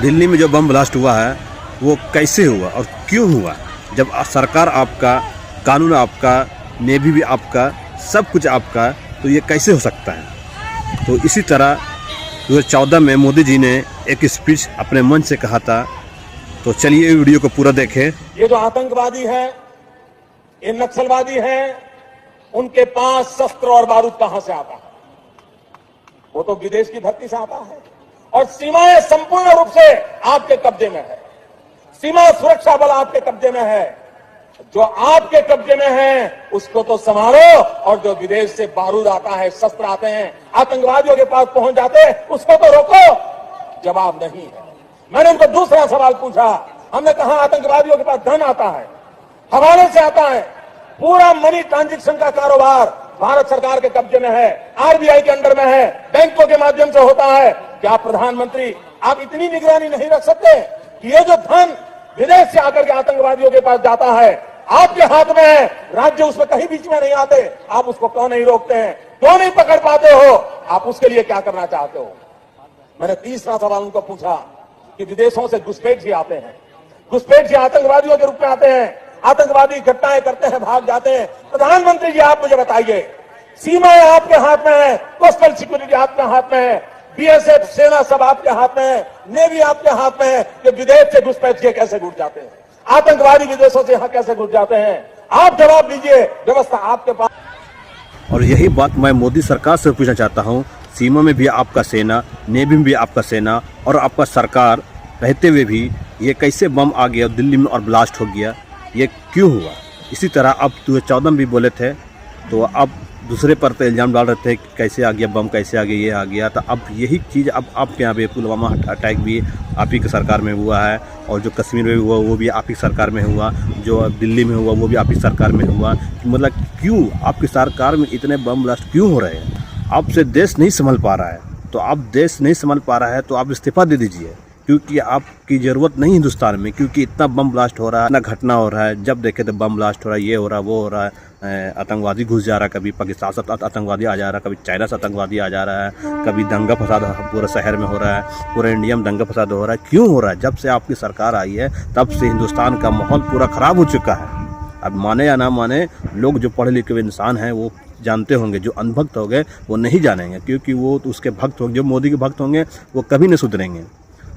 दिल्ली में जो bomb blast हुआ है वो कैसे हुआ और क्यों हुआ? जब सरकार आपका, कानून आपका, नेवी भी आपका, सब कुछ आपका, तो ये कैसे हो सकता है? तो इसी तरह 2014 में मोदी जी ने एक स्पीच अपने मंच से कहा था। तो चलिए वीडियो को पूरा देखें। ये जो आतंकवादी है, ये नक्सलवादी है, उनके पास शस्त्र और बारूद कहां से आता है? वो तो विदेश की धरती से आता है और सीमाएं संपूर्ण रूप से आपके कब्जे में है। सीमा सुरक्षा बल आपके कब्जे में है। जो आपके कब्जे में है उसको तो संभालो, और जो विदेश से बारूद आता है, शस्त्र आते हैं, आतंकवादियों के पास पहुंच जाते हैं, उसको तो रोको। जवाब नहीं है। मैंने उनको दूसरा सवाल पूछा। हमने कहा आतंकवादियों के पास धन आता है, हवाले से आता है, पूरा मनी ट्रांजैक्शन का कारोबार भारत सरकार के कब्जे में है, आरबीआई के अंडर में है, बैंकों के माध्यम से होता है। क्या प्रधानमंत्री आप इतनी निगरानी नहीं रख सकते कि ये जो धन विदेश से आकर के आतंकवादियों के पास जाता है आपके हाथ में है, राज्य उसमें कहीं बीच में नहीं आते, आप उसको क्यों नहीं रोकते हैं? क्यों नहीं पकड़ पाते हो? आप उसके लिए क्या करना चाहते हो? मैंने तीसरा सवाल उनको पूछा कि विदेशों से घुसपैठ भी आते हैं, घुसपैठ भी आतंकवादियों के रूप में आते हैं, आतंकवादी घटनाएं करते हैं, भाग जाते हैं। प्रधानमंत्री जी आप मुझे बताइए, सीमाएं आपके हाथ में है, कोस्टल सिक्योरिटी आपके हाथ में है, बीएसएफ सेना सब आपके हाथ में है, नेवी आपके हाथ में है, कि विदेश से घुसपैठ के कैसे घुस जाते हैं? आतंकवादी विदेशों से यहां कैसे घुस जाते हैं? आप जवाब दीजिए, व्यवस्था आपके पास। और यही बात मैं मोदी सरकार से पूछना चाहता हूँ। सीमा में भी आपका सेना, नेवी में भी आपका सेना और आपका सरकार रहते हुए भी ये कैसे बम आ गया दिल्ली में और ब्लास्ट हो गया? ये क्यों हुआ? इसी तरह अब 2014 में भी बोले थे, तो अब दूसरे पर तो इल्ज़ाम डाल रहे थे कि कैसे आ गया बम, कैसे आ गया, ये आ गया। तो अब यही चीज़ अब आपके यहाँ पे पुलवामा अटैक भी आप ही की सरकार में हुआ है, और जो कश्मीर में हुआ वो भी आप ही सरकार में हुआ, जो दिल्ली में हुआ वो भी आप ही सरकार में हुआ। मतलब क्यों आपकी सरकार में इतने बम ब्लास्ट क्यों हो रहे हैं? आपसे देश नहीं संभल पा रहा है, तो आप देश नहीं संभल पा रहा है तो आप इस्तीफा दे दीजिए, क्योंकि आपकी ज़रूरत नहीं हिंदुस्तान में, क्योंकि इतना बम ब्लास्ट हो रहा है, इतना घटना हो रहा है। जब देखे तो बम ब्लास्ट हो रहा है, ये हो रहा है, वो हो रहा है, आतंकवादी घुस जा रहा है, कभी पाकिस्तान से आतंकवादी आ जा रहा है, कभी चाइना से आतंकवादी आ जा रहा है, कभी दंगा फसाद पूरे शहर में हो रहा है, पूरे इंडिया में दंगा फसाद हो रहा है। क्यों हो रहा है? जब से आपकी सरकार आई है तब से हिंदुस्तान का माहौल पूरा ख़राब हो चुका है। अब माने या ना माने, लोग जो पढ़े लिखे हुए इंसान हैं वो जानते होंगे, जो अनभक्त हो गए वो नहीं जानेंगे, क्योंकि वो तो उसके भक्त होंगे, जो मोदी के भक्त होंगे वो कभी नहीं सुधरेंगे।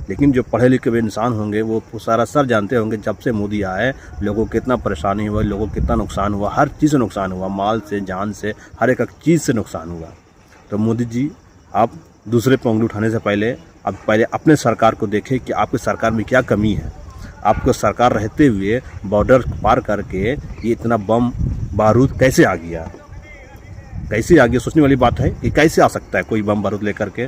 लेकिन जो पढ़े लिखे हुए इंसान होंगे वो सारा सर जानते होंगे जब से मोदी आए लोगों को कितना परेशानी हुआ, लोगों को कितना नुकसान हुआ, हर चीज़ से नुकसान हुआ, माल से, जान से, हर एक चीज़ से नुकसान हुआ। तो मोदी जी आप दूसरे पे उंगली उठाने से पहले अब पहले अपने सरकार को देखें कि आपकी सरकार में क्या कमी है। आपको सरकार रहते हुए बॉर्डर पार करके ये इतना बम बारूद कैसे आ गया? कैसे आ गया? सोचने वाली बात है कि कैसे आ सकता है कोई बम बारूद लेकर के।